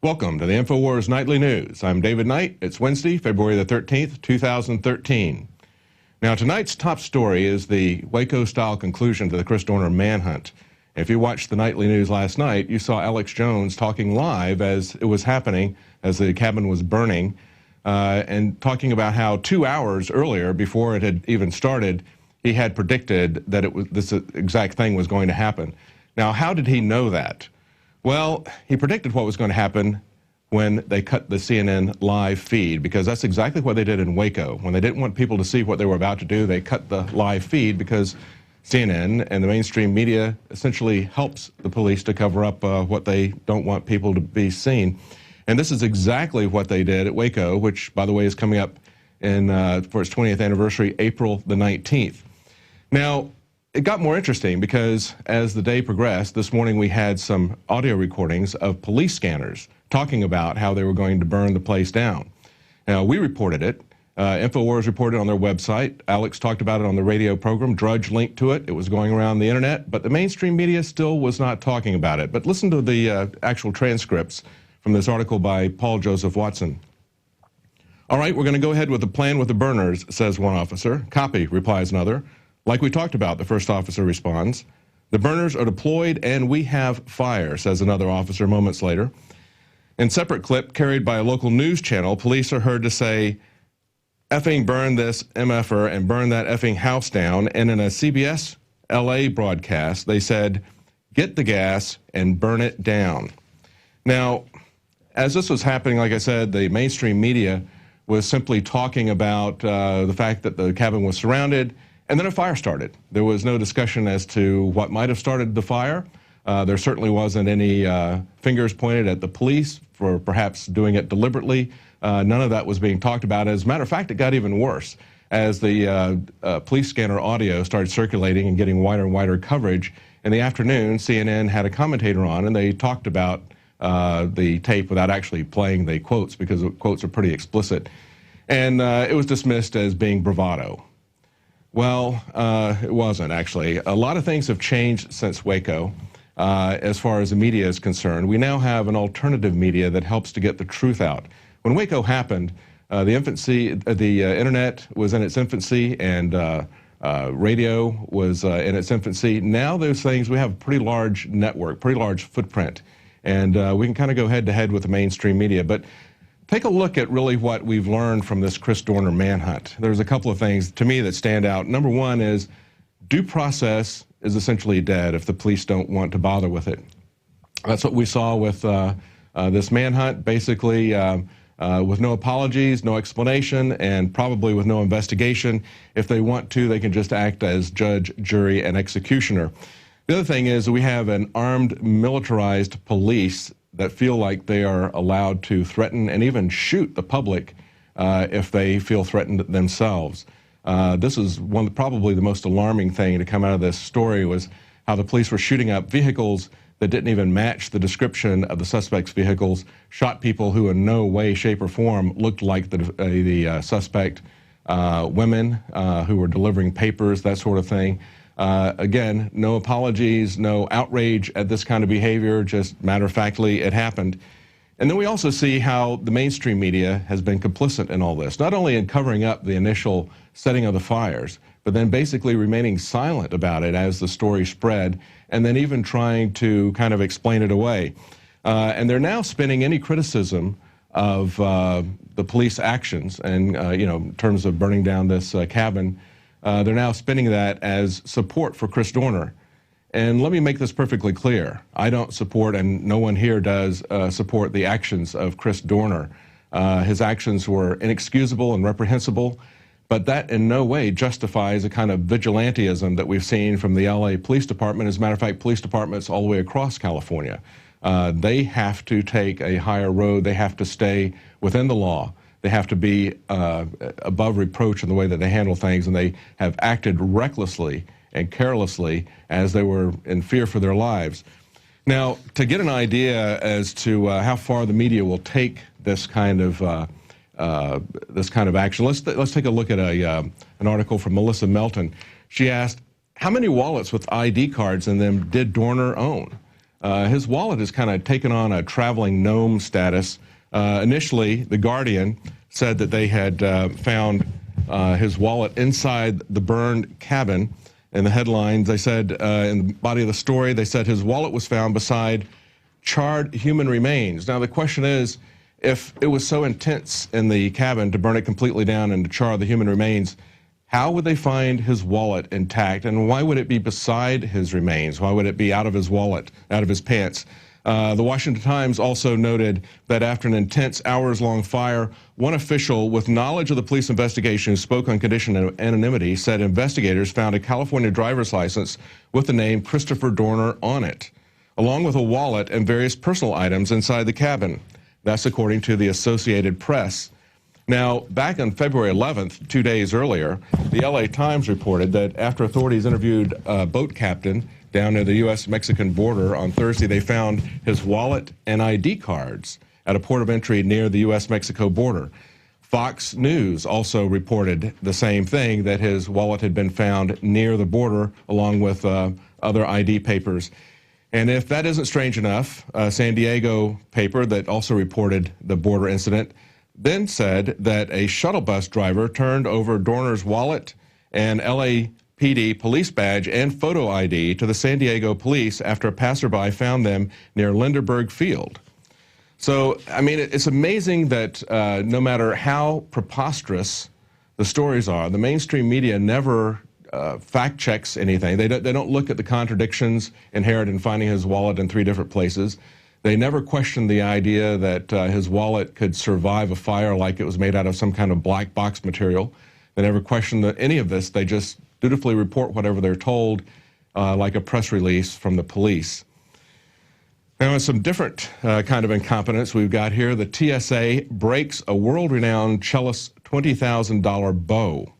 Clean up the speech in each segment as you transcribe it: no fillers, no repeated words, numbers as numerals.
Welcome to the Infowars Nightly News. I'm David Knight. It's Wednesday, February the 13th, 2013. Now, tonight's top story is the Waco-style conclusion to the Chris Dorner manhunt. If you watched the Nightly News last night, you saw Alex Jones talking live as it was happening, as the cabin was burning, and talking about how 2 hours earlier, before it had even started, he had predicted that this exact thing was going to happen. Now, how did he know that? Well, he predicted what was going to happen when they cut the CNN live feed, because that's exactly what they did in Waco. When they didn't want people to see what they were about to do, they cut the live feed, because CNN and the mainstream media essentially helps the police to cover up what they don't want people to be seen. And this is exactly what they did at Waco, which, by the way, is coming up for its 20th anniversary, April the 19th. Now, it got more interesting because as the day progressed, this morning we had some audio recordings of police scanners talking about how they were going to burn the place down. Now, we reported it. Infowars reported on their website. Alex talked about it on the radio program. Drudge linked to it. It was going around the internet, but the mainstream media still was not talking about it. But listen to the actual transcripts from this article by Paul Joseph Watson. All right, we're going to go ahead with the plan with the burners, says one officer. Copy, replies another. Like we talked about, the first officer responds. The burners are deployed and we have fire, says another officer moments later. In separate clip carried by a local news channel, police are heard to say, effing burn this MFer and burn that effing house down. And in a CBS LA broadcast, they said, get the gas and burn it down. Now, as this was happening, like I said, the mainstream media was simply talking about the fact that the cabin was surrounded. And then a fire started. There was no discussion as to what might have started the fire. There certainly wasn't any fingers pointed at the police for perhaps doing it deliberately. None of that was being talked about. As a matter of fact, it got even worse as the police scanner audio started circulating and getting wider and wider coverage. In the afternoon, CNN had a commentator on, and they talked about the tape without actually playing the quotes, because the quotes are pretty explicit. And it was dismissed as being bravado. Well, it wasn't, actually. A lot of things have changed since Waco as far as the media is concerned. We now have an alternative media that helps to get the truth out. When Waco happened, the internet was in its infancy, and radio was in its infancy. Now those things, we have a pretty large network, pretty large footprint, and we can kind of go head-to-head with the mainstream media. But take a look at really what we've learned from this Chris Dorner manhunt. There's a couple of things to me that stand out. Number one is due process is essentially dead if the police don't want to bother with it. That's what we saw with this manhunt, basically with no apologies, no explanation, and probably with no investigation. If they want to, they can just act as judge, jury, and executioner. The other thing is we have an armed, militarized police that feel like they are allowed to threaten and even shoot the public if they feel threatened themselves. This is probably the most alarming thing to come out of this story, was how the police were shooting up vehicles that didn't even match the description of the suspect's vehicles, shot people who in no way, shape, or form looked like the suspect, women who were delivering papers, that sort of thing. Again, no apologies, no outrage at this kind of behavior, just matter-of-factly it happened. And then we also see how the mainstream media has been complicit in all this, not only in covering up the initial setting of the fires, but then basically remaining silent about it as the story spread, and then even trying to kind of explain it away. And they're now spinning any criticism of the police actions, and in terms of burning down this cabin, they're now spinning that as support for Chris Dorner. And let me make this perfectly clear. I don't support, and no one here does, support the actions of Chris Dorner. His actions were inexcusable and reprehensible, but that in no way justifies a kind of vigilantism that we've seen from the LA Police Department. As a matter of fact, police departments all the way across California. They have to take a higher road. They have to stay within the law. They have to be above reproach in the way that they handle things, and they have acted recklessly and carelessly as they were in fear for their lives. Now, to get an idea as to how far the media will take this kind of action, let's take a look at an article from Melissa Melton. She asked, how many wallets with ID cards in them did Dorner own? his wallet has kind of taken on a traveling gnome status. Initially, The Guardian said that they had found his wallet inside the burned cabin. In the headlines, they said, in the body of the story, they said his wallet was found beside charred human remains. Now, the question is, if it was so intense in the cabin to burn it completely down and to char the human remains, how would they find his wallet intact? And why would it be beside his remains? Why would it be out of his wallet, out of his pants? The Washington Times also noted that after an intense hours-long fire, one official with knowledge of the police investigation who spoke on condition of anonymity said investigators found a California driver's license with the name Christopher Dorner on it, along with a wallet and various personal items inside the cabin. That's according to the Associated Press. Now, back on February 11th, 2 days earlier, the LA Times reported that after authorities interviewed a boat captain down near the U.S.-Mexican border on Thursday, they found his wallet and ID cards at a port of entry near the U.S.-Mexico border. Fox News also reported the same thing, that his wallet had been found near the border along with other ID papers. And if that isn't strange enough, a San Diego paper that also reported the border incident then said that a shuttle bus driver turned over Dorner's wallet and LAPD police badge and photo ID to the San Diego police after a passerby found them near Lindenberg Field. So, I mean, it's amazing that no matter how preposterous the stories are, the mainstream media never fact checks anything. They don't look at the contradictions inherent in finding his wallet in 3 different places. They never questioned the idea that his wallet could survive a fire like it was made out of some kind of black box material. They never questioned any of this. They just dutifully report whatever they're told, like a press release from the police. Now, in some different kind of incompetence we've got here, the TSA breaks a world-renowned cellist's $20,000 bow.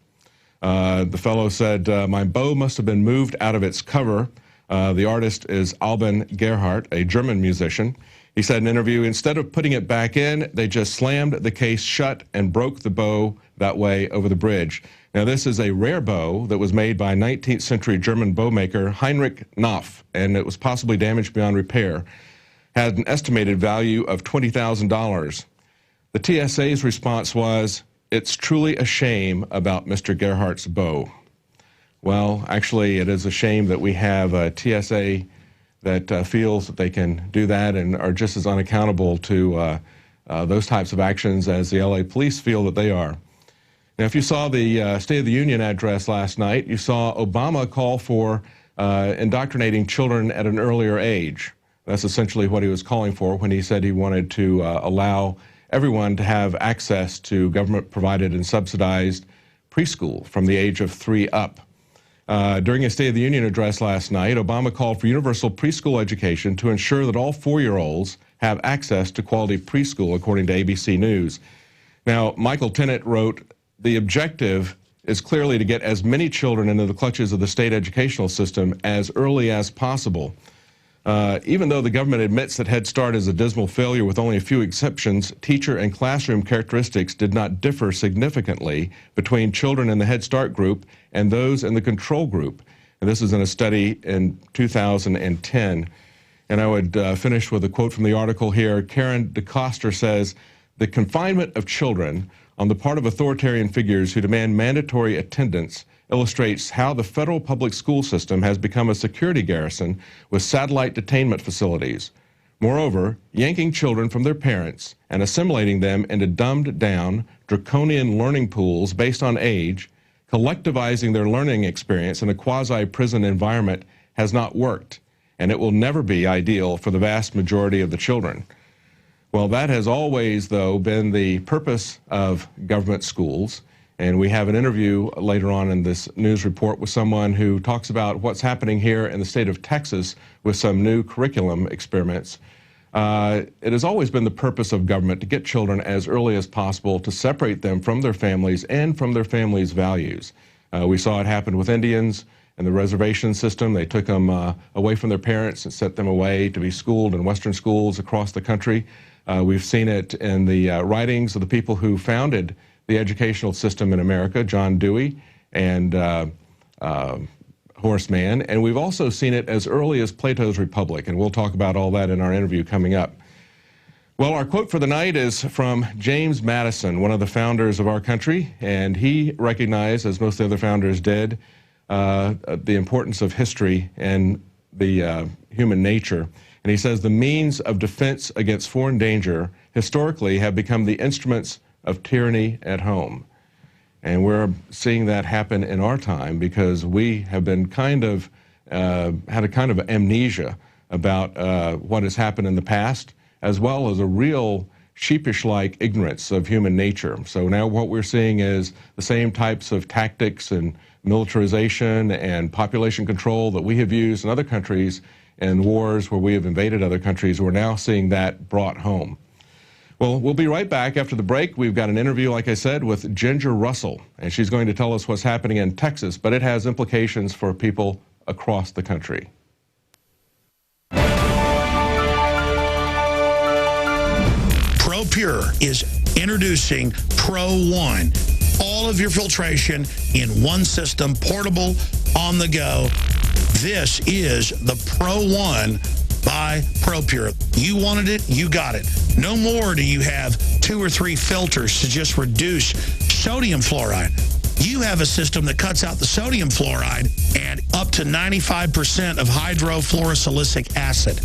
The fellow said, my bow must have been moved out of its cover. The artist is Alban Gerhardt, a German musician. He said in an interview, instead of putting it back in, they just slammed the case shut and broke the bow that way over the bridge. Now, this is a rare bow that was made by 19th century German bow maker Heinrich Knopf, and it was possibly damaged beyond repair. Had an estimated value of $20,000. The TSA's response was, it's truly a shame about Mr. Gerhardt's bow. Well, actually, it is a shame that we have a TSA that feels that they can do that and are just as unaccountable to those types of actions as the LA police feel that they are. Now, if you saw the State of the Union address last night, you saw Obama call for indoctrinating children at an earlier age. That's essentially what he was calling for when he said he wanted to allow everyone to have access to government-provided and subsidized preschool from the age of 3 up. During his State of the Union address last night, Obama called for universal preschool education to ensure that all 4-year-olds have access to quality preschool, according to ABC News. Now, Michael Tennant wrote, the objective is clearly to get as many children into the clutches of the state educational system as early as possible. Even though the government admits that Head Start is a dismal failure with only a few exceptions, teacher and classroom characteristics did not differ significantly between children in the Head Start group and those in the control group. And this is in a study in 2010. And I would finish with a quote from the article here. Karen DeCoster says, the confinement of children on the part of authoritarian figures who demand mandatory attendance illustrates how the federal public school system has become a security garrison with satellite detainment facilities. Moreover, yanking children from their parents and assimilating them into dumbed-down, draconian learning pools based on age, collectivizing their learning experience in a quasi-prison environment has not worked, and it will never be ideal for the vast majority of the children. Well, that has always, though, been the purpose of government schools. And we have an interview later on in this news report with someone who talks about what's happening here in the state of Texas with some new curriculum experiments. It has always been the purpose of government to get children as early as possible to separate them from their families and from their families' values. We saw it happen with Indians and the reservation system. They took them away from their parents and sent them away to be schooled in Western schools across the country. We've seen it in the writings of the people who founded the educational system in America, John Dewey and horseman, and we've also seen it as early as Plato's Republic, and we'll talk about all that in our interview coming up. Well, our quote for the night is from James Madison, one of the founders of our country, and he recognized, as most of the other founders did, the importance of history and the human nature. And he says, the means of defense against foreign danger historically have become the instruments of tyranny at home. And we're seeing that happen in our time because we have been kind of, had a kind of amnesia about what has happened in the past, as well as a real sheepish-like ignorance of human nature. So now what we're seeing is the same types of tactics and militarization and population control that we have used in other countries in wars where we have invaded other countries. We're now seeing that brought home. Well, we'll be right back after the break. We've got an interview, like I said, with Ginger Russell, and she's going to tell us what's happening in Texas, but it has implications for people across the country. ProPure is introducing Pro One. All of your filtration in one system, portable, on the go. This is the Pro One by ProPure. You wanted it, you got it. No more do you have 2 or 3 filters to just reduce sodium fluoride. You have a system that cuts out the sodium fluoride and up to 95% of hydrofluorosilicic acid.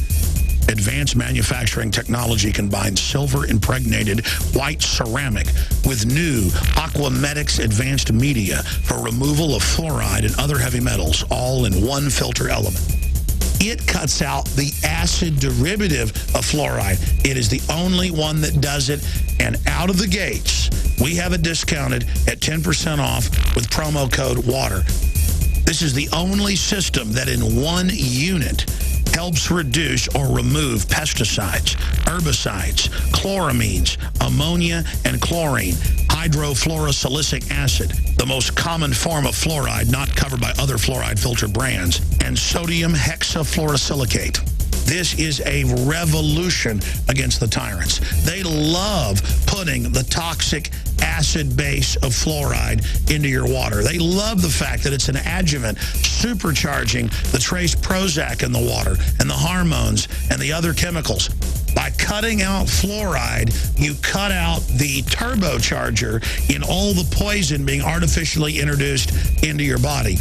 Advanced manufacturing technology combines silver-impregnated white ceramic with new Aquamedics advanced media for removal of fluoride and other heavy metals, all in one filter element. It cuts out the acid derivative of fluoride. It is the only one that does it, and out of the gates, we have it discounted at 10% off with promo code WATER. This is the only system that in one unit helps reduce or remove pesticides, herbicides, chloramines, ammonia, and chlorine, hydrofluorosilicic acid, the most common form of fluoride not covered by other fluoride filter brands, and sodium hexafluorosilicate. This is a revolution against the tyrants. They love putting the toxic acid base of fluoride into your water. They love the fact that it's an adjuvant supercharging the trace Prozac in the water and the hormones and the other chemicals. By cutting out fluoride, you cut out the turbocharger in all the poison being artificially introduced into your body.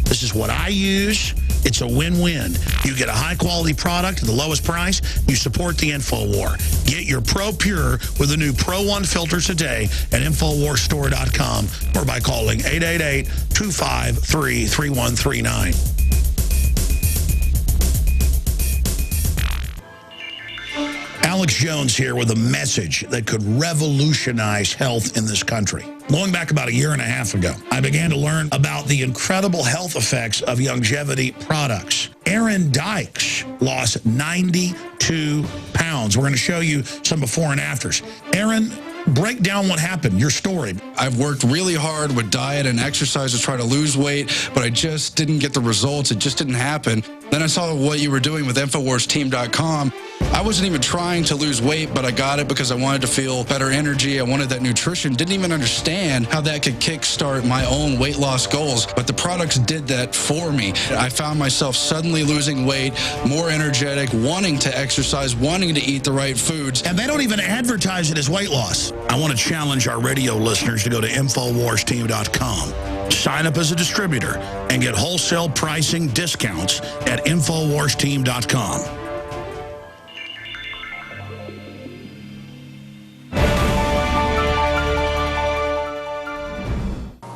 This is what I use. It's a win-win. You get a high-quality product at the lowest price. You support the InfoWar. Get your ProPure with the new Pro One filter today at InfoWarsStore.com or by calling 888-253-3139. Alex Jones here with a message that could revolutionize health in this country. Going back about 1.5 years ago, I began to learn about the incredible health effects of longevity products. Aaron Dykes lost 92 pounds. We're going to show you some before and afters. Aaron, break down what happened, your story. I've worked really hard with diet and exercise to try to lose weight, but I just didn't get the results. It just didn't happen. Then I saw what you were doing with InfoWarsTeam.com. I wasn't even trying to lose weight, but I got it because I wanted to feel better energy. I wanted that nutrition. Didn't even understand how that could kickstart my own weight loss goals, but the products did that for me. I found myself suddenly losing weight, more energetic, wanting to exercise, wanting to eat the right foods. And they don't even advertise it as weight loss. I want to challenge our radio listeners to go to InfoWarsTeam.com. Sign up as a distributor and get wholesale pricing discounts at InfoWarsTeam.com.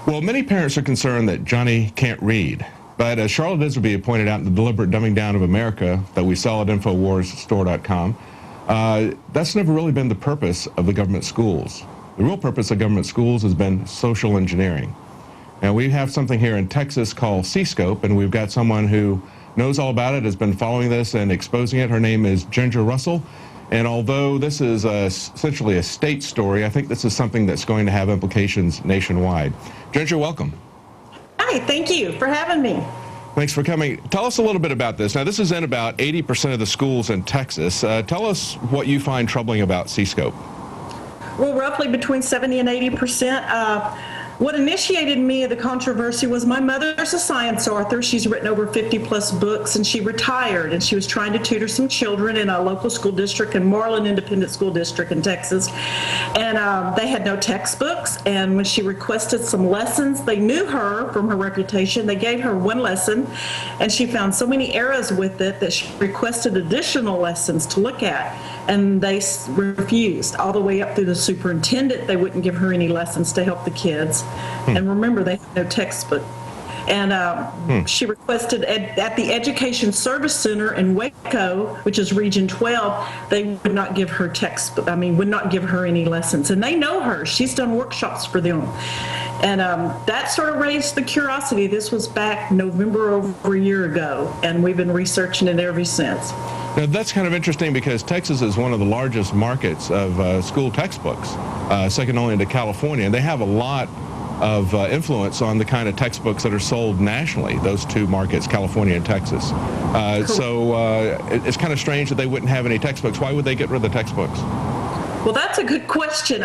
Well, many parents are concerned that Johnny can't read. But as Charlotte Isby pointed out in the deliberate dumbing down of America that we sell at InfoWarsStore.com, that's never really been the purpose of the government schools. The real purpose of government schools has been social engineering. Now, we have something here in Texas called C-Scope, and we've got someone who knows all about it, has been following this and exposing it. Her name is Ginger Russell. And although this is essentially a state story, I think this is something that's going to have implications nationwide. Ginger, welcome. Hi, thank you for having me. Thanks for coming. Tell us a little bit about this. Now, this is in about 80% of the schools in Texas. Tell us what you find troubling about C-Scope. Well, roughly between 70 and 80%. What initiated me of the controversy was my mother's a science author. She's written over 50-plus books, and she retired, and she was trying to tutor some children in a local school district in Marlin Independent School District in Texas. And they had no textbooks, and when she requested some lessons, they knew her from her reputation. They gave her one lesson, and she found so many errors with it that she requested additional lessons to look at, and they refused. All the way up through the superintendent, they wouldn't give her any lessons to help the kids. And remember, they had no textbook. And she requested at the Education Service Center in Waco, which is Region 12, they would not give her textbook, would not give her any lessons. And they know her. She's done workshops for them. And that sort of raised the curiosity. This was back November, over a year ago, and we've been researching it ever since. Now, that's kind of interesting because Texas is one of the largest markets of school textbooks, second only to California. And they have a lot of influence on the kind of textbooks that are sold nationally, those two markets, California and Texas. So it's kind of strange that they wouldn't have any textbooks. Why would they get rid of the textbooks? Well, that's a good question.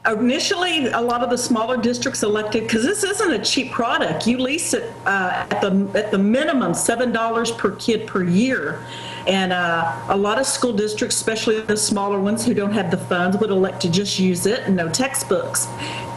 Initially, a lot of the smaller districts elected, because this isn't a cheap product. You lease it at the minimum $7 per kid per year. And a lot of school districts, especially the smaller ones who don't have the funds, would elect to just use it and no textbooks.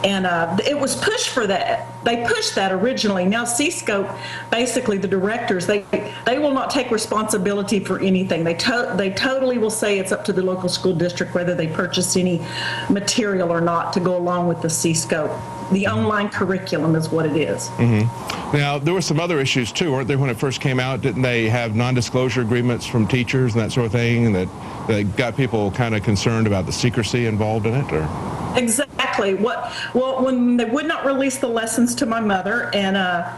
And it was pushed for that. They pushed that originally. Now C-Scope, basically the directors, they will not take responsibility for anything. They totally will say it's up to the local school district whether they purchase any material or not to go along with the C-Scope. The online curriculum is what it is. Mm-hmm. Now, there were some other issues too, weren't there, when it first came out? Didn't they have non-disclosure agreements from teachers and that sort of thing that got people kind of concerned about the secrecy involved in it? Or? Exactly. Well, when they would not release the lessons to my mother, and I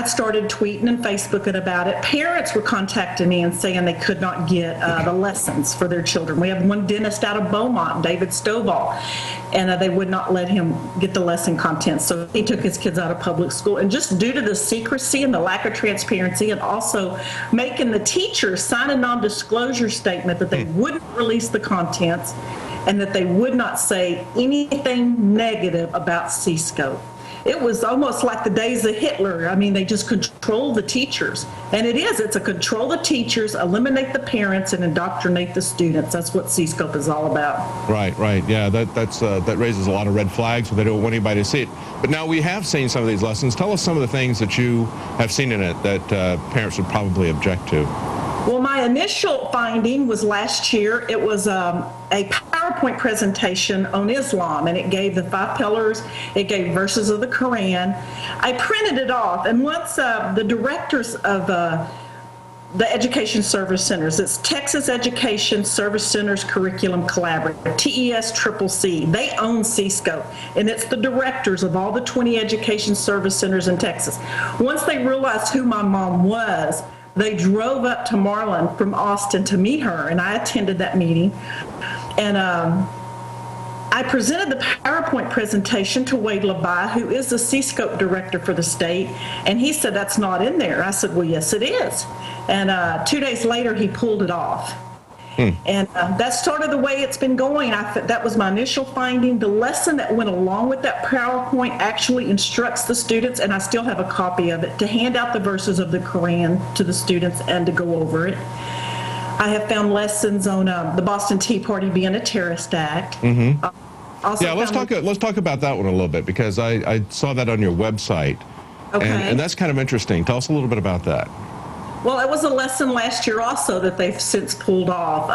started tweeting and Facebooking about it. Parents were contacting me and saying they could not get the lessons for their children. We have one dentist out of Beaumont, David Stovall, and they would not let him get the lesson content. So he took his kids out of public school. And just due to the secrecy and the lack of transparency, and also making the teachers sign a non-disclosure statement that they wouldn't release the contents and that they would not say anything negative about C-Scope. It was almost like the days of Hitler. They just control the teachers. And it's a control the teachers, eliminate the parents, and indoctrinate the students. That's what C-Scope is all about. Right. Yeah, that raises a lot of red flags, but they don't want anybody to see it. But now we have seen some of these lessons. Tell us some of the things that you have seen in it that parents would probably object to. Well, my initial finding was last year. It was a PowerPoint presentation on Islam, and it gave the 5 pillars. It gave verses of the Quran. I printed it off, and once the directors of the Education Service Centers, it's Texas Education Service Centers Curriculum Collaborative, TESCCC. They own C-Scope, and it's the directors of all the 20 Education Service Centers in Texas. Once they realized who my mom was, they drove up to Marlin from Austin to meet her, and I attended that meeting. And I presented the PowerPoint presentation to Wade Labai, who is the C-Scope director for the state, and he said, that's not in there. I said, well, yes, it is. And 2 days later, he pulled it off. And that's sort of the way it's been going. That was my initial finding. The lesson that went along with that PowerPoint actually instructs the students, and I still have a copy of it, to hand out the verses of the Quran to the students and to go over it. I have found lessons on the Boston Tea Party being a terrorist act. Mm-hmm. Let's talk about that one a little bit, because I saw that on your website. Okay. And that's kind of interesting. Tell us a little bit about that. Well, it was a lesson last year also that they've since pulled off.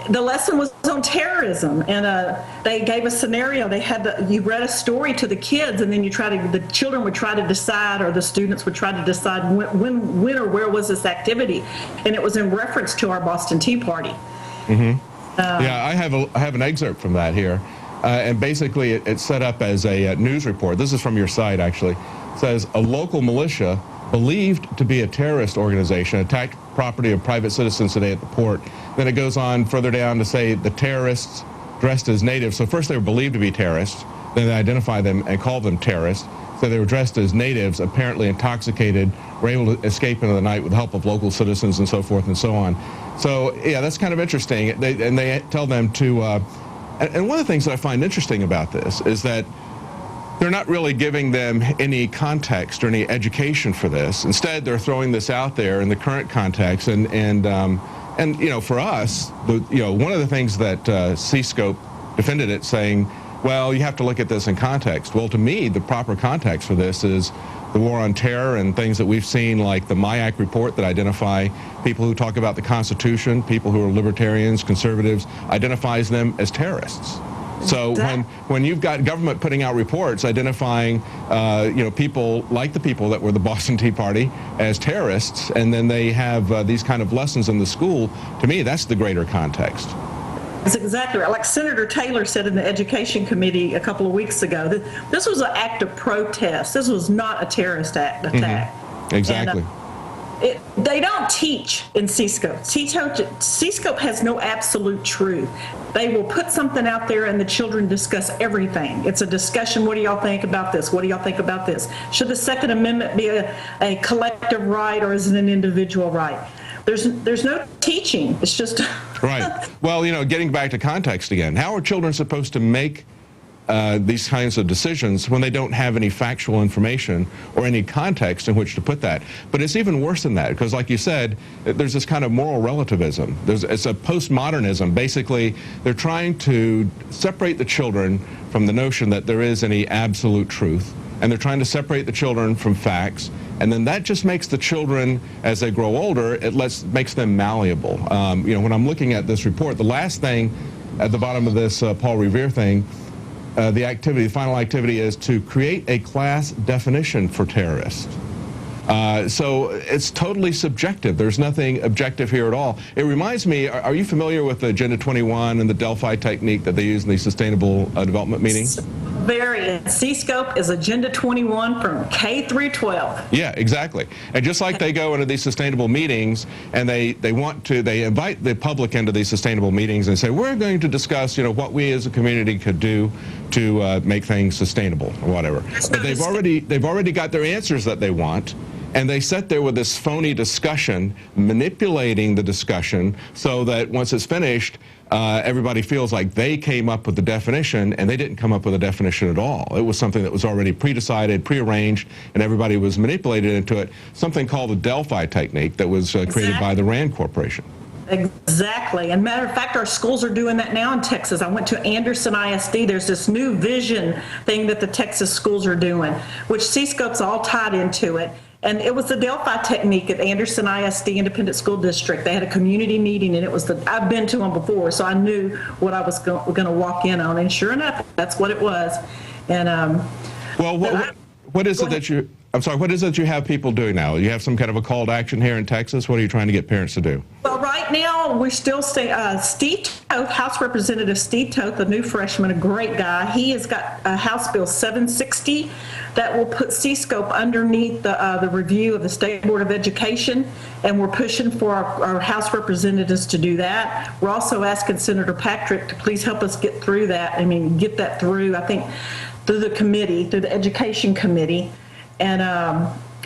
The lesson was on terrorism, and they gave a scenario. You read a story to the kids, and then the children would try to decide, or the students would try to decide when or where was this activity, and it was in reference to our Boston Tea Party. Mm-hmm. I have an excerpt from that here, and basically it's set up as a news report. This is from your site, actually. It says a local militia believed to be a terrorist organization attacked property of private citizens today at the port. Then it goes on further down to say the terrorists dressed as natives. So first they were believed to be terrorists, then they identified them and called them terrorists. So they were dressed as natives, apparently intoxicated, were able to escape into the night with the help of local citizens and so forth and so on. So yeah, that's kind of interesting. They tell them to, and one of the things that I find interesting about this is that they're not really giving them any context or any education for this. Instead, they're throwing this out there in the current context. And you know, for us, one of the things that C-Scope defended it, saying, well, you have to look at this in context. Well, to me, the proper context for this is the war on terror and things that we've seen, like the MIAC report that identify people who talk about the Constitution, people who are libertarians, conservatives, identifies them as terrorists. So when you've got government putting out reports identifying, people like the people that were the Boston Tea Party as terrorists, and then they have these kind of lessons in the school, to me, that's the greater context. That's exactly right. Like Senator Taylor said in the Education Committee a couple of weeks ago, this was an act of protest. This was not a terrorist attack. Mm-hmm. Exactly. And, they don't teach in C-Scope. C-Scope has no absolute truth. They will put something out there and the children discuss everything. It's a discussion. What do y'all think about this? What do y'all think about this? Should the Second Amendment be a collective right, or is it an individual right? There's no teaching. It's just... Right. Well, getting back to context again, how are children supposed to make these kinds of decisions when they don't have any factual information or any context in which to put that? But it's even worse than that, because like you said, there's this kind of moral relativism. It's a postmodernism. Basically, they're trying to separate the children from the notion that there is any absolute truth, and they're trying to separate the children from facts, and then that just makes the children, as they grow older, makes them malleable. When I'm looking at this report, the last thing at the bottom of this Paul Revere thing, the final activity is to create a class definition for terrorists. So it's totally subjective. There's nothing objective here at all. It reminds me, are you familiar with the Agenda 21 and the Delphi technique that they use in these Sustainable Development meetings? Very. C-Scope is Agenda 21 from K through 12. Yeah, exactly. And just like they go into these sustainable meetings and they invite the public into these sustainable meetings and say, we're going to discuss, what we as a community could do to make things sustainable or whatever. But they've already got their answers that they want. And they sit there with this phony discussion, manipulating the discussion so that once it's finished, everybody feels like they came up with the definition, and they didn't come up with a definition at all. It was something that was already pre-decided, pre-arranged, and everybody was manipulated into it. Something called the Delphi technique that was created by the Rand Corporation. Exactly. And matter of fact, our schools are doing that now in Texas. I went to Anderson ISD. There's this new vision thing that the Texas schools are doing, which C-Scope's all tied into it. And it was the Delphi technique at Anderson ISD Independent School District. They had a community meeting, and it was I've been to them before, so I knew what I was going to walk in on. And sure enough, that's what it was. And well, what is it that you? I'm sorry. What is it you have people doing now? You have some kind of a call to action here in Texas. What are you trying to get parents to do? Well, right now we're still staying. Steve Toth, House Representative Steve Toth, a new freshman, a great guy. He has got House Bill 760 that will put C-Scope underneath the review of the State Board of Education, and we're pushing for our House representatives to do that. We're also asking Senator Patrick to please help us get through that. Get that through, I think, through the committee, through the Education Committee, and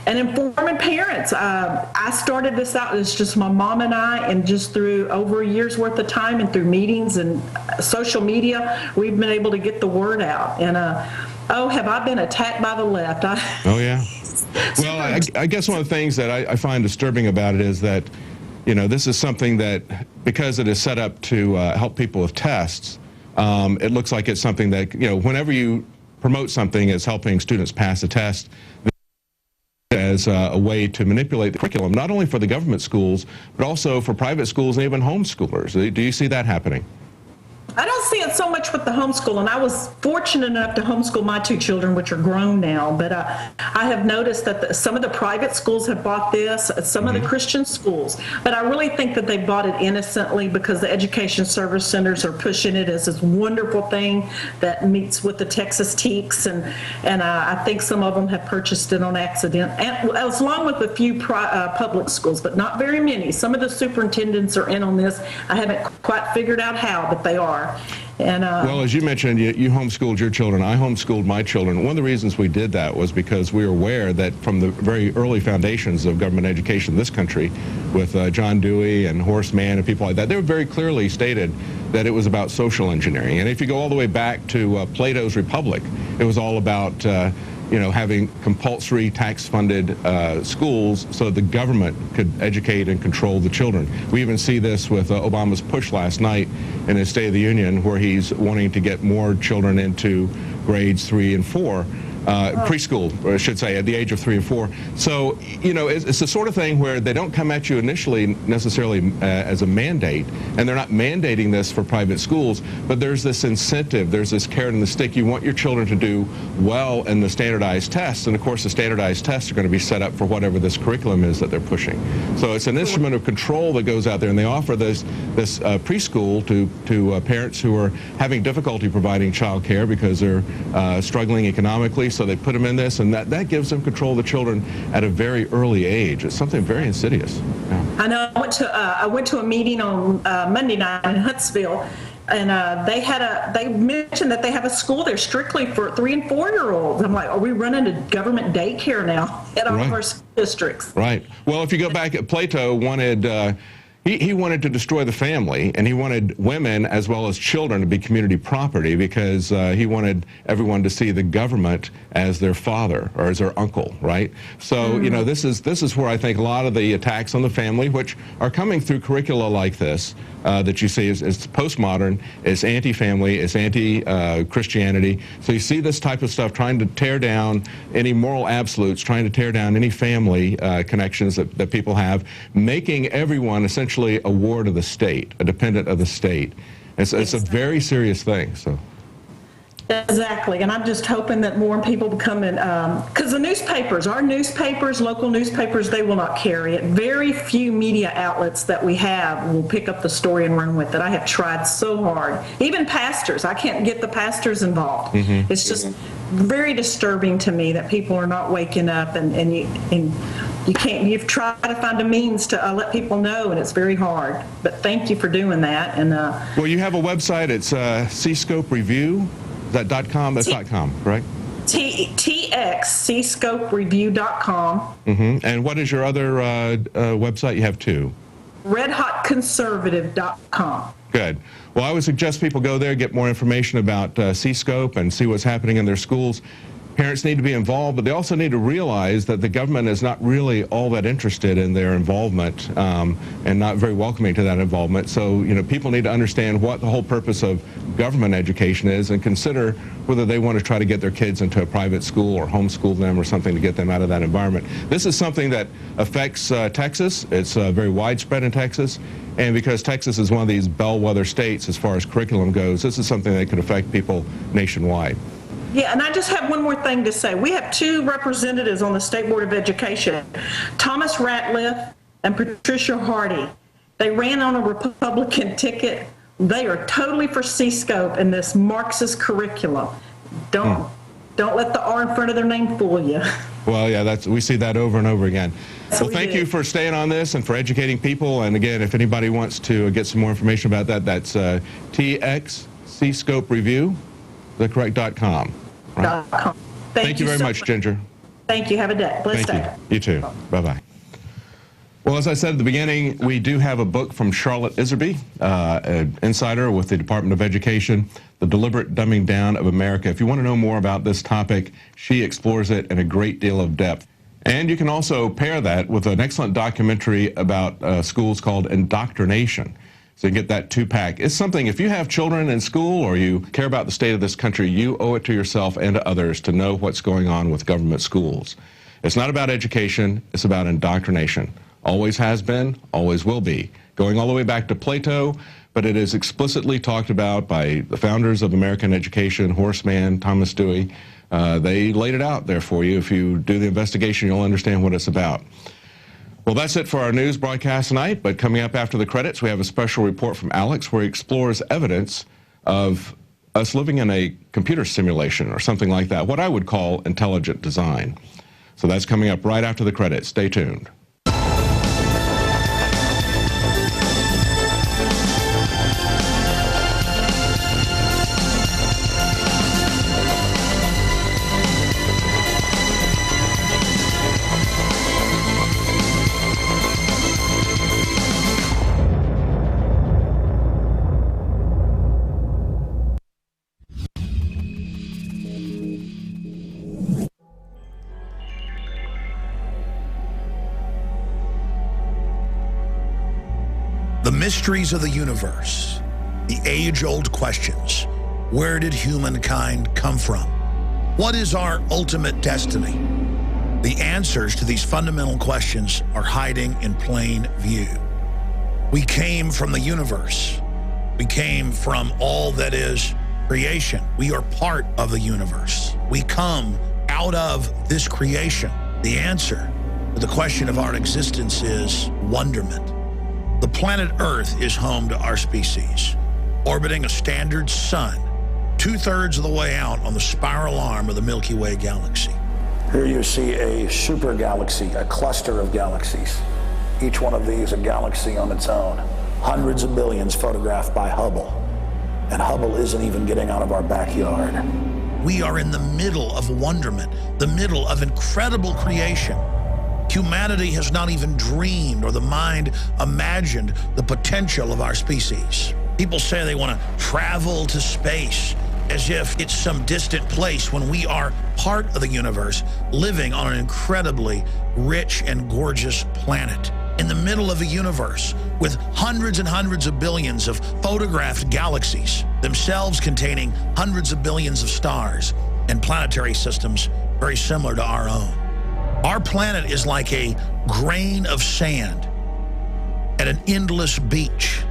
informing parents. I started this out, it's just my mom and I, and just through over a year's worth of time and through meetings and social media, we've been able to get the word out. And have I been attacked by the left? Oh, yeah. Well, I guess one of the things that I find disturbing about it is that, this is something that, because it is set up to help people with tests, it looks like it's something that, whenever you promote something as helping students pass a test, as a way to manipulate the curriculum, not only for the government schools, but also for private schools and even homeschoolers. Do you see that happening? I don't see it so much with the homeschool, and I was fortunate enough to homeschool my two children, which are grown now, but I have noticed that some of the private schools have bought this, some of the Christian schools, but I really think that they bought it innocently because the education service centers are pushing it as this wonderful thing that meets with the Texas TEKS, and I think some of them have purchased it on accident, and as long with a few public schools, but not very many. Some of the superintendents are in on this. I haven't quite figured out how, but they are. And well, as you mentioned, you homeschooled your children. I homeschooled my children. One of the reasons we did that was because we were aware that from the very early foundations of government education in this country, with John Dewey and Horace Mann and people like that, they were very clearly stated that it was about social engineering. And if you go all the way back to Plato's Republic, it was all about having compulsory tax-funded schools so the government could educate and control the children. We even see this with Obama's push last night in his State of the Union, where he's wanting to get more children into grades 3 and 4. Preschool, or I should say, at the age of 3 and 4. So, it's the sort of thing where they don't come at you initially necessarily as a mandate, and they're not mandating this for private schools, but there's this incentive, there's this carrot and the stick. You want your children to do well in the standardized tests, and of course the standardized tests are going to be set up for whatever this curriculum is that they're pushing. So it's an instrument of control that goes out there, and they offer this preschool to parents who are having difficulty providing child care because they're struggling economically. So they put them in this, and that gives them control of the children at a very early age. It's something very insidious. Yeah. I know. I went to a meeting on Monday night in Huntsville, and they mentioned that they have a school there strictly for 3 and 4-year-olds. I'm like, are we running a government daycare now at all of our school districts? Right. Well, if you go back, Plato wanted. He wanted to destroy the family, and he wanted women as well as children to be community property because he wanted everyone to see the government as their father or as their uncle, right? So, this is where I think a lot of the attacks on the family, which are coming through curricula like this, that you see is postmodern, is anti-family, is anti-Christianity. So you see this type of stuff trying to tear down any moral absolutes, trying to tear down any family connections that people have, making everyone essentially a ward of the state, a dependent of the state. It's a very serious thing. So. Exactly, and I'm just hoping that more people become in, because the newspapers, our newspapers, local newspapers, they will not carry it. Very few media outlets that we have will pick up the story and run with it. I have tried so hard. Even pastors, I can't get the pastors involved. Mm-hmm. It's just very disturbing to me that people are not waking up, and you can't. You've tried to find a means to let people know, and it's very hard. But thank you for doing that. And well, you have a website. It's C-Scope Review. Is that .com? That's .com, correct? TXCScopeReview.com. Mm-hmm. And what is your other website? You have two. RedHotConservative.com. Good. Well, I would suggest people go there, get more information about C-Scope and see what's happening in their schools. Parents need to be involved, but they also need to realize that the government is not really all that interested in their involvement and not very welcoming to that involvement. So, people need to understand what the whole purpose of government education is and consider whether they want to try to get their kids into a private school or homeschool them or something to get them out of that environment. This is something that affects Texas. It's very widespread in Texas. And because Texas is one of these bellwether states as far as curriculum goes, this is something that could affect people nationwide. Yeah, and I just have one more thing to say. We have two representatives on the State Board of Education, Thomas Ratliff and Patricia Hardy. They ran on a Republican ticket. They are totally for C-Scope and this Marxist curriculum. Don't let the R in front of their name fool you. Well, yeah, we see that over and over again. Well, thank you for staying on this and for educating people. And again, if anybody wants to get some more information about that, that's TXCScope Review. The correct.com. Right? .com. Thank you very much, Ginger. Thank you. Have a day. Blessed day. You too. Bye-bye. Well, as I said at the beginning, we do have a book from Charlotte Iserby, an insider with the Department of Education, The Deliberate Dumbing Down of America. If you want to know more about this topic, she explores it in a great deal of depth. And you can also pair that with an excellent documentary about schools called Indoctrination. So you get that two-pack. It's something, if you have children in school or you care about the state of this country, you owe it to yourself and to others to know what's going on with government schools. It's not about education, it's about indoctrination. Always has been, always will be. Going all the way back to Plato, but it is explicitly talked about by the founders of American education, Horace Mann, Thomas Dewey. They laid it out there for you. If you do the investigation, you'll understand what it's about. Well, that's it for our news broadcast tonight, but coming up after the credits, we have a special report from Alex where he explores evidence of us living in a computer simulation or something like that, what I would call intelligent design. So that's coming up right after the credits. Stay tuned. The mysteries of the universe, the age-old questions. Where did humankind come from? What is our ultimate destiny? The answers to these fundamental questions are hiding in plain view. We came from the universe. We came from all that is creation. We are part of the universe. We come out of this creation. The answer to the question of our existence is wonderment. The planet Earth is home to our species, orbiting a standard sun, 2/3 of the way out on the spiral arm of the Milky Way galaxy. Here you see a super galaxy, a cluster of galaxies. Each one of these a galaxy on its own. Hundreds of billions photographed by Hubble. And Hubble isn't even getting out of our backyard. We are in the middle of wonderment, the middle of incredible creation. Humanity has not even dreamed or the mind imagined the potential of our species. People say they want to travel to space as if it's some distant place when we are part of the universe, living on an incredibly rich and gorgeous planet. In the middle of a universe with hundreds and hundreds of billions of photographed galaxies, themselves containing hundreds of billions of stars and planetary systems very similar to our own. Our planet is like a grain of sand at an endless beach.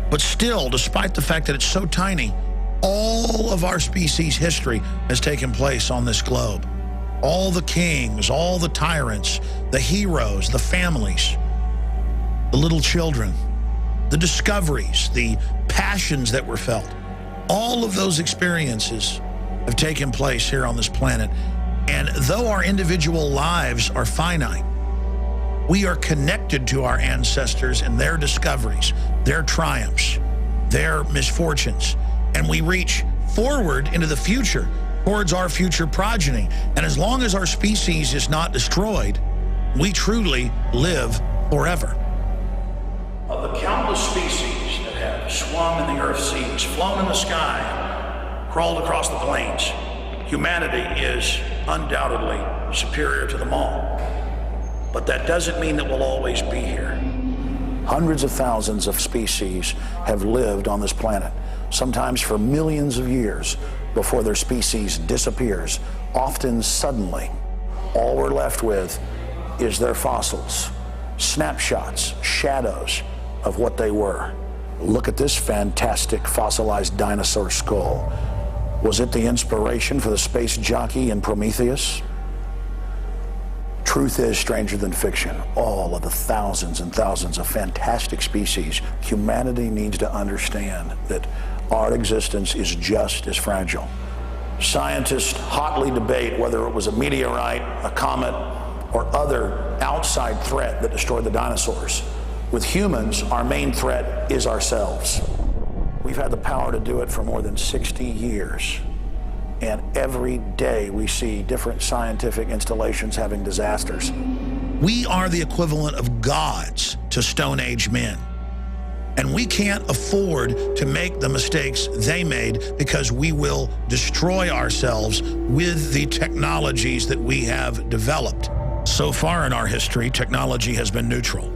But still, despite the fact that it's so tiny, all of our species' history has taken place on this globe. All the kings, all the tyrants, the heroes, the families, the little children, the discoveries, the passions that were felt. All of those experiences have taken place here on this planet. And though our individual lives are finite, we are connected to our ancestors and their discoveries, their triumphs, their misfortunes. And we reach forward into the future towards our future progeny. And as long as our species is not destroyed, we truly live forever. Of the countless species that have swum in the Earth's seas, flown in the sky, crawled across the plains, humanity is undoubtedly superior to them all. But that doesn't mean that we'll always be here. Hundreds of thousands of species have lived on this planet, sometimes for millions of years before their species disappears, often suddenly. All we're left with is their fossils, snapshots, shadows of what they were. Look at this fantastic fossilized dinosaur skull. Was it the inspiration for the space jockey in Prometheus? Truth is stranger than fiction. All of the thousands and thousands of fantastic species, humanity needs to understand that our existence is just as fragile. Scientists hotly debate whether it was a meteorite, a comet, or other outside threat that destroyed the dinosaurs. With humans, our main threat is ourselves. We've had the power to do it for more than 60 years. And every day we see different scientific installations having disasters. We are the equivalent of gods to Stone Age men. And we can't afford to make the mistakes they made because we will destroy ourselves with the technologies that we have developed. So far in our history, technology has been neutral.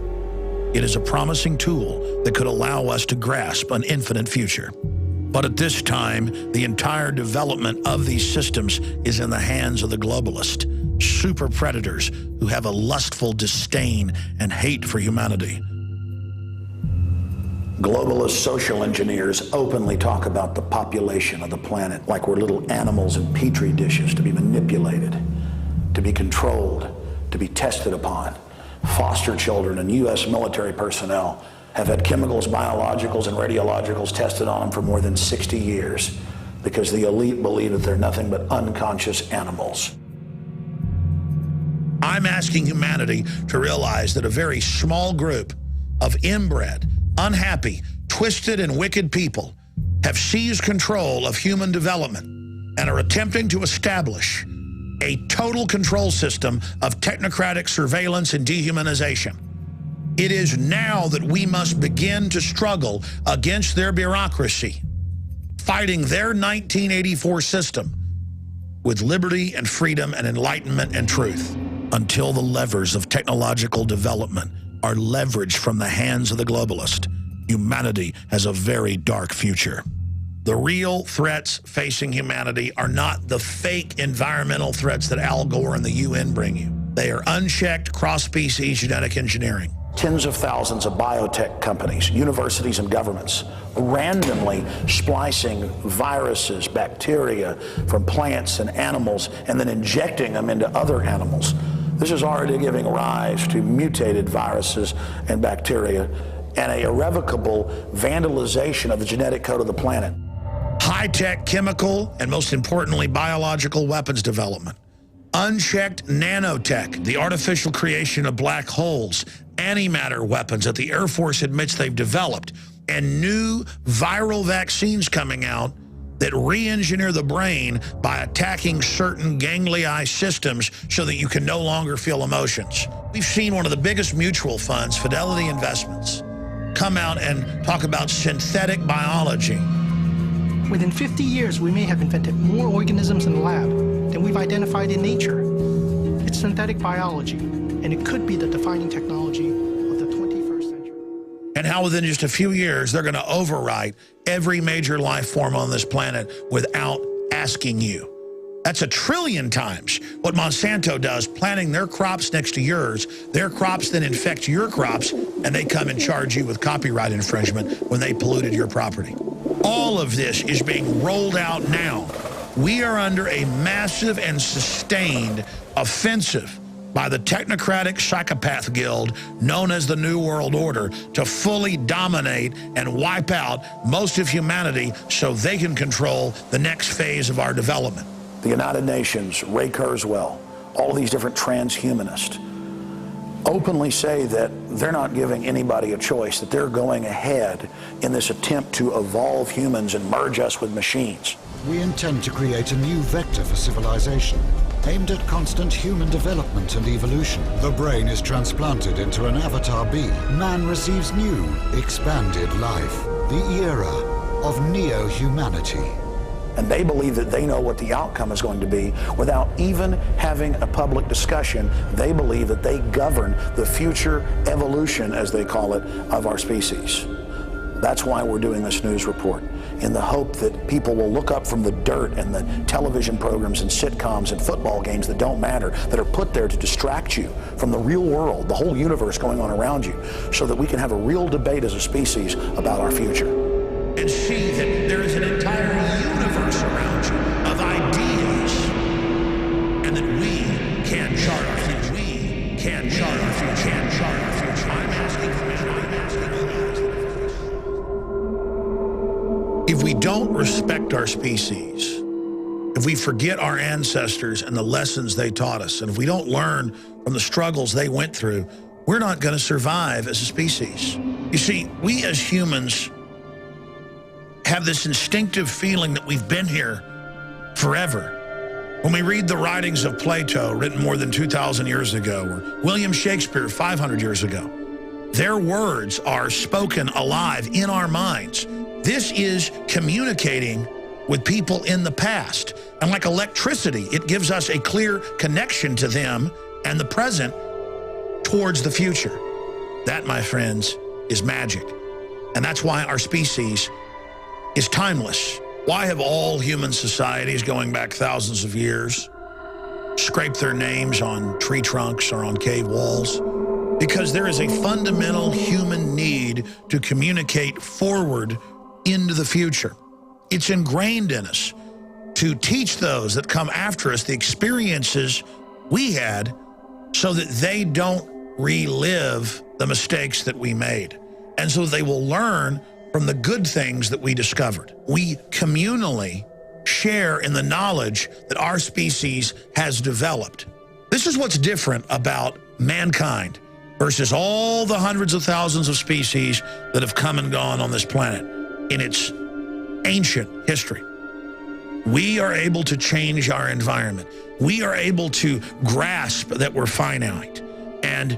It is a promising tool that could allow us to grasp an infinite future. But at this time, the entire development of these systems is in the hands of the globalist, super predators who have a lustful disdain and hate for humanity. Globalist social engineers openly talk about the population of the planet like we're little animals in petri dishes to be manipulated, to be controlled, to be tested upon. Foster children and U.S. military personnel have had chemicals, biologicals, and radiologicals tested on them for more than 60 years because the elite believe that they're nothing but unconscious animals. I'm asking humanity to realize that a very small group of inbred, unhappy, twisted, and wicked people have seized control of human development and are attempting to establish a total control system of technocratic surveillance and dehumanization. It is now that we must begin to struggle against their bureaucracy, fighting their 1984 system with liberty and freedom and enlightenment and truth until the levers of technological development are leveraged from the hands of the globalist, humanity has a very dark future. The real threats facing humanity are not the fake environmental threats that Al Gore and the UN bring you. They are unchecked cross-species genetic engineering. Tens of thousands of biotech companies, universities, and governments randomly splicing viruses, bacteria from plants and animals, and then injecting them into other animals. This is already giving rise to mutated viruses and bacteria and a irrevocable vandalization of the genetic code of the planet. High-tech chemical and, most importantly, biological weapons development. Unchecked nanotech, the artificial creation of black holes, antimatter weapons that the Air Force admits they've developed, and new viral vaccines coming out that re-engineer the brain by attacking certain ganglion systems so that you can no longer feel emotions. We've seen one of the biggest mutual funds, Fidelity Investments, come out and talk about synthetic biology. Within 50 years, we may have invented more organisms in the lab than we've identified in nature. It's synthetic biology, and it could be the defining technology of the 21st century. And how within just a few years, they're going to overwrite every major life form on this planet without asking you. That's 1 trillion times what Monsanto does, planting their crops next to yours. Their crops then infect your crops, and they come and charge you with copyright infringement when they polluted your property. All of this is being rolled out now. We are under a massive and sustained offensive by the technocratic psychopath guild known as the New World Order to fully dominate and wipe out most of humanity so they can control the next phase of our development. The United Nations, Ray Kurzweil, all these different transhumanists openly say that they're not giving anybody a choice, that they're going ahead in this attempt to evolve humans and merge us with machines. We intend to create a new vector for civilization, aimed at constant human development and evolution. The brain is transplanted into an avatar being. Man receives new, expanded life. The era of neo-humanity. And they believe that they know what the outcome is going to be without even having a public discussion. They believe that they govern the future evolution, as they call it, of our species. That's why we're doing this news report, in the hope that people will look up from the dirt and the television programs and sitcoms and football games that don't matter, that are put there to distract you from the real world, the whole universe going on around you, so that we can have a real debate as a species about our future. And see that there is an entire universe around you of ideas, and that we can chart our future. We can chart our future. Can chart our future. I'm asking for if we don't respect our species, if we forget our ancestors and the lessons they taught us, and if we don't learn from the struggles they went through, we're not going to survive as a species. You see, we as humans have this instinctive feeling that we've been here forever. When we read the writings of Plato, written more than 2,000 years ago, or William Shakespeare 500 years ago, their words are spoken alive in our minds. This is communicating with people in the past. And like electricity, it gives us a clear connection to them and the present towards the future. That, my friends, is magic. And that's why our species is timeless. Why have all human societies going back thousands of years scraped their names on tree trunks or on cave walls? Because there is a fundamental human need to communicate forward into the future. It's ingrained in us to teach those that come after us the experiences we had so that they don't relive the mistakes that we made. And so they will learn from the good things that we discovered. We communally share in the knowledge that our species has developed. This is what's different about mankind versus all the hundreds of thousands of species that have come and gone on this planet in its ancient history. We are able to change our environment. We are able to grasp that we're finite, and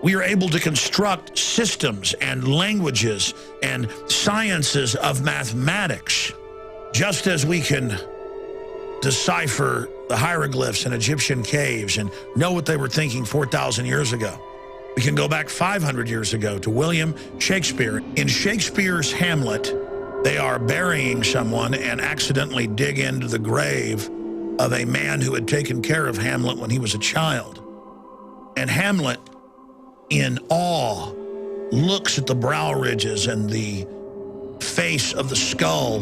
we are able to construct systems and languages and sciences of mathematics, just as we can decipher the hieroglyphs in Egyptian caves and know what they were thinking 4,000 years ago. We can go back 500 years ago to William Shakespeare. In Shakespeare's Hamlet, they are burying someone and accidentally dig into the grave of a man who had taken care of Hamlet when he was a child. And Hamlet, in awe, looks at the brow ridges and the face of the skull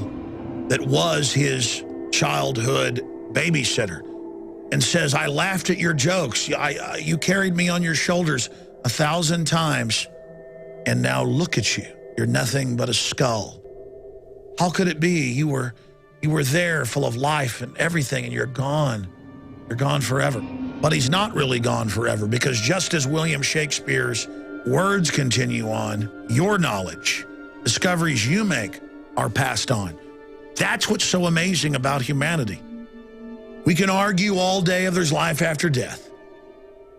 that was his childhood babysitter and says, I laughed at your jokes. You carried me on your shoulders 1,000 times, and now look at you. You're nothing but a skull. How could it be? You were there full of life and everything, and you're gone. You're gone forever. But he's not really gone forever, because just as William Shakespeare's words continue on, your knowledge, discoveries you make are passed on. That's what's so amazing about humanity. We can argue all day if there's life after death.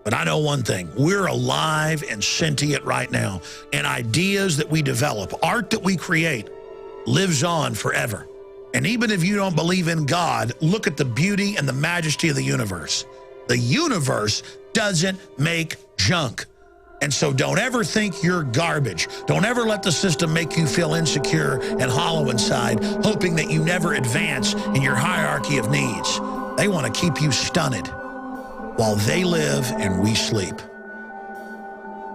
But I know one thing, we're alive and sentient right now. And ideas that we develop, art that we create, lives on forever. And even if you don't believe in God, look at the beauty and the majesty of the universe. The universe doesn't make junk. And so don't ever think you're garbage. Don't ever let the system make you feel insecure and hollow inside, hoping that you never advance in your hierarchy of needs. They want to keep you stunted while they live and we sleep.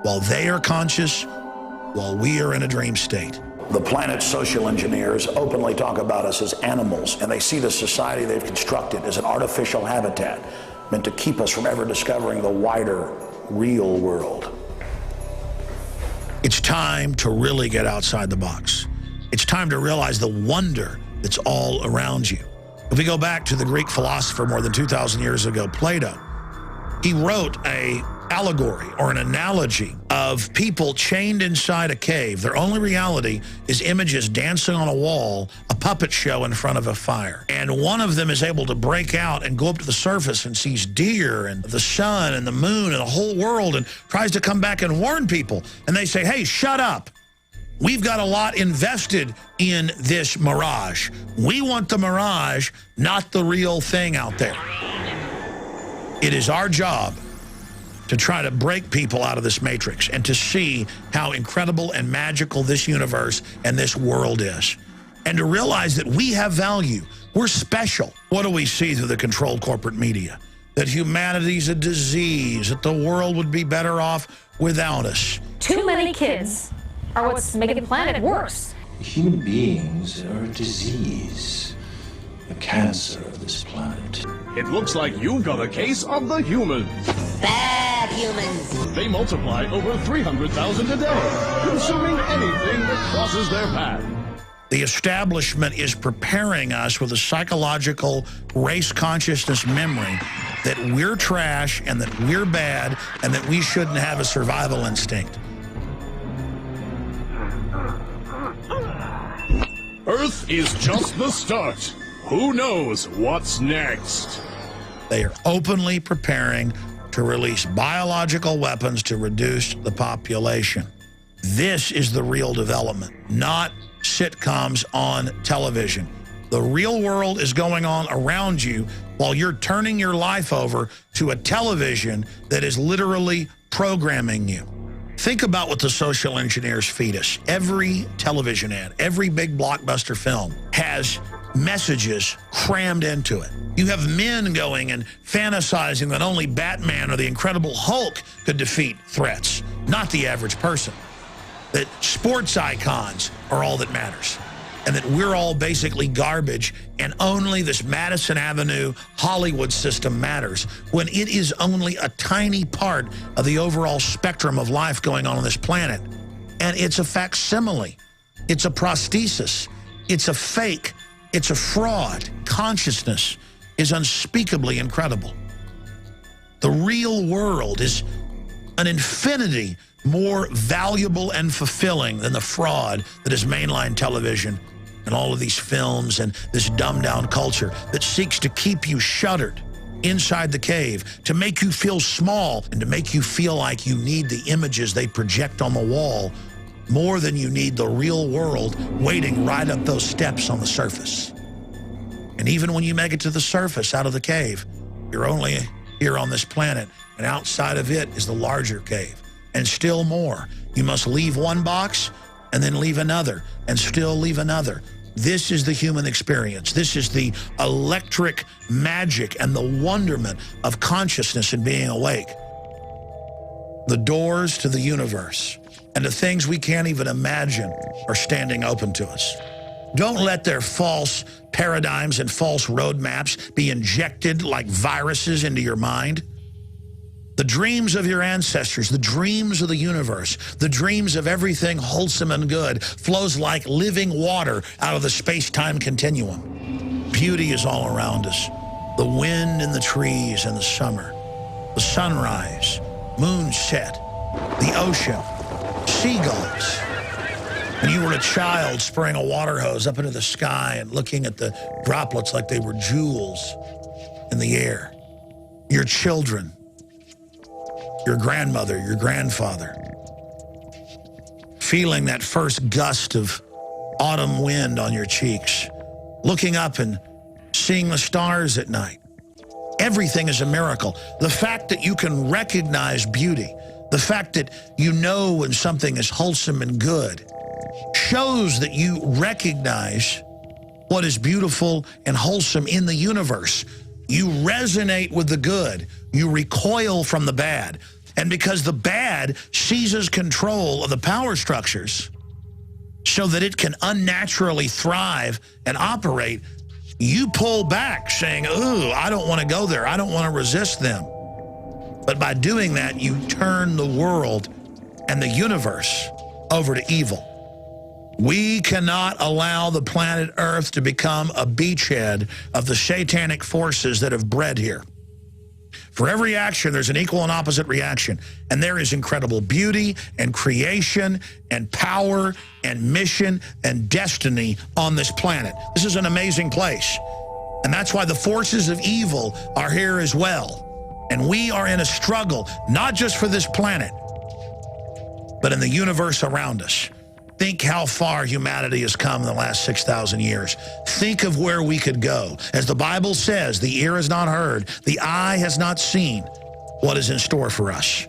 While they are conscious, while we are in a dream state. The planet's social engineers openly talk about us as animals, and they see the society they've constructed as an artificial habitat meant to keep us from ever discovering the wider, real world. It's time to really get outside the box. It's time to realize the wonder that's all around you. If we go back to the Greek philosopher more than 2,000 years ago, Plato, he wrote an allegory or an analogy of people chained inside a cave. Their only reality is images dancing on a wall, a puppet show in front of a fire. And one of them is able to break out and go up to the surface and sees deer and the sun and the moon and the whole world and tries to come back and warn people. And they say, hey, shut up. We've got a lot invested in this mirage. We want the mirage, not the real thing out there. It is our job to try to break people out of this matrix and to see how incredible and magical this universe and this world is. And to realize that we have value. We're special. What do we see through the controlled corporate media? That humanity's a disease, that the world would be better off without us. Too many kids are what's making the planet worse. Human beings are a disease, a cancer of this planet. It looks like you've got a case of the humans. Bad humans. They multiply over 300,000 a day, consuming anything that crosses their path. The establishment is preparing us with a psychological race consciousness memory that we're trash and that we're bad and that we shouldn't have a survival instinct. Earth is just the start. Who knows what's next? They are openly preparing to release biological weapons to reduce the population. This is the real development, not sitcoms on television. The real world is going on around you while you're turning your life over to a television that is literally programming you. Think about what the social engineers feed us. Every television ad, every big blockbuster film has messages crammed into it. You have men going and fantasizing that only Batman or the Incredible Hulk could defeat threats, not the average person. That sports icons are all that matters. And that we're all basically garbage and only this Madison Avenue Hollywood system matters, when it is only a tiny part of the overall spectrum of life going on this planet. And it's a facsimile. It's a prosthesis. It's a fake. It's a fraud. Consciousness is unspeakably incredible. The real world is an infinity more valuable and fulfilling than the fraud that is mainline television and all of these films and this dumbed-down culture that seeks to keep you shuttered inside the cave, to make you feel small and to make you feel like you need the images they project on the wall more than you need the real world waiting right up those steps on the surface. And even when you make it to the surface out of the cave, you're only here on this planet, and outside of it is the larger cave. and still more. You must leave one box and then leave another and still leave another. This is the human experience. This is the electric magic and the wonderment of consciousness and being awake. The doors to the universe and to things we can't even imagine are standing open to us. Don't let their false paradigms and false roadmaps be injected like viruses into your mind. The dreams of your ancestors, the dreams of the universe, the dreams of everything wholesome and good flows like living water out of the space-time continuum. Beauty is all around us. The wind in the trees in the summer, the sunrise, moonset, the ocean, seagulls. When you were a child spraying a water hose up into the sky and looking at the droplets like they were jewels in the air. Your children, your grandmother, your grandfather, feeling that first gust of autumn wind on your cheeks, looking up and seeing the stars at night. Everything is a miracle. The fact that you can recognize beauty, the fact that you know when something is wholesome and good, shows that you recognize what is beautiful and wholesome in the universe. You resonate with the good. You recoil from the bad. And because the bad seizes control of the power structures so that it can unnaturally thrive and operate, you pull back saying, ooh, I don't want to go there. I don't want to resist them. But by doing that, you turn the world and the universe over to evil. We cannot allow the planet Earth to become a beachhead of the satanic forces that have bred here. For every action, there's an equal and opposite reaction. And there is incredible beauty and creation and power and mission and destiny on this planet. This is an amazing place. And that's why the forces of evil are here as well. And we are in a struggle, not just for this planet, but in the universe around us. Think how far humanity has come in the last 6,000 years. Think of where we could go. As the Bible says, the ear has not heard, the eye has not seen what is in store for us.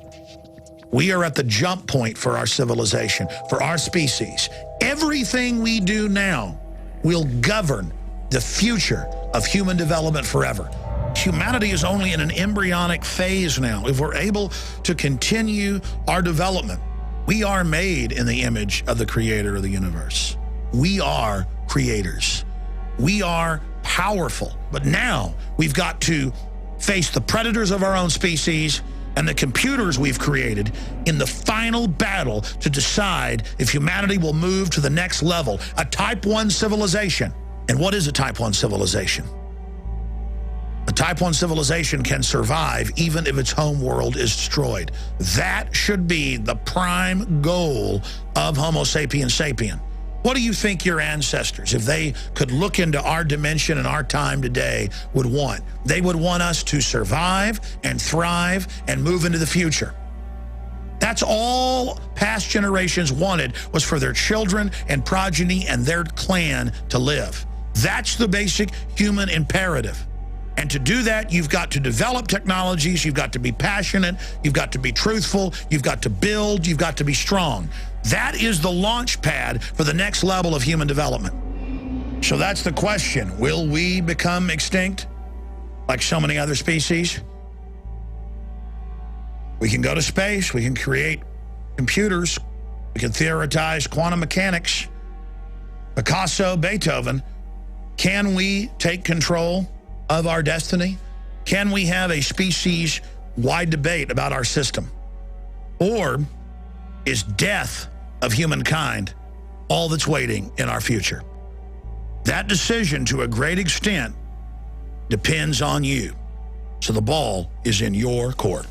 We are at the jump point for our civilization, for our species. Everything we do now will govern the future of human development forever. Humanity is only in an embryonic phase now. If we're able to continue our development, we are made in the image of the creator of the universe. We are creators. We are powerful. But now we've got to face the predators of our own species and the computers we've created in the final battle to decide if humanity will move to the next level, a Type 1 civilization. And what is a Type 1 civilization? A Type 1 civilization can survive even if its home world is destroyed. That should be the prime goal of Homo sapiens sapien. What do you think your ancestors, if they could look into our dimension and our time today, would want? They would want us to survive and thrive and move into the future. That's all past generations wanted, was for their children and progeny and their clan to live. That's the basic human imperative. And to do that, you've got to develop technologies, you've got to be passionate, you've got to be truthful, you've got to build, you've got to be strong. That is the launch pad for the next level of human development. So that's the question. Will we become extinct like so many other species? We can go to space, we can create computers, we can theorize quantum mechanics, Picasso, Beethoven. Can we take control of our destiny? Can we have a species-wide debate about our system? Or is death of humankind all that's waiting in our future? That decision, to a great extent, depends on you. So the ball is in your court.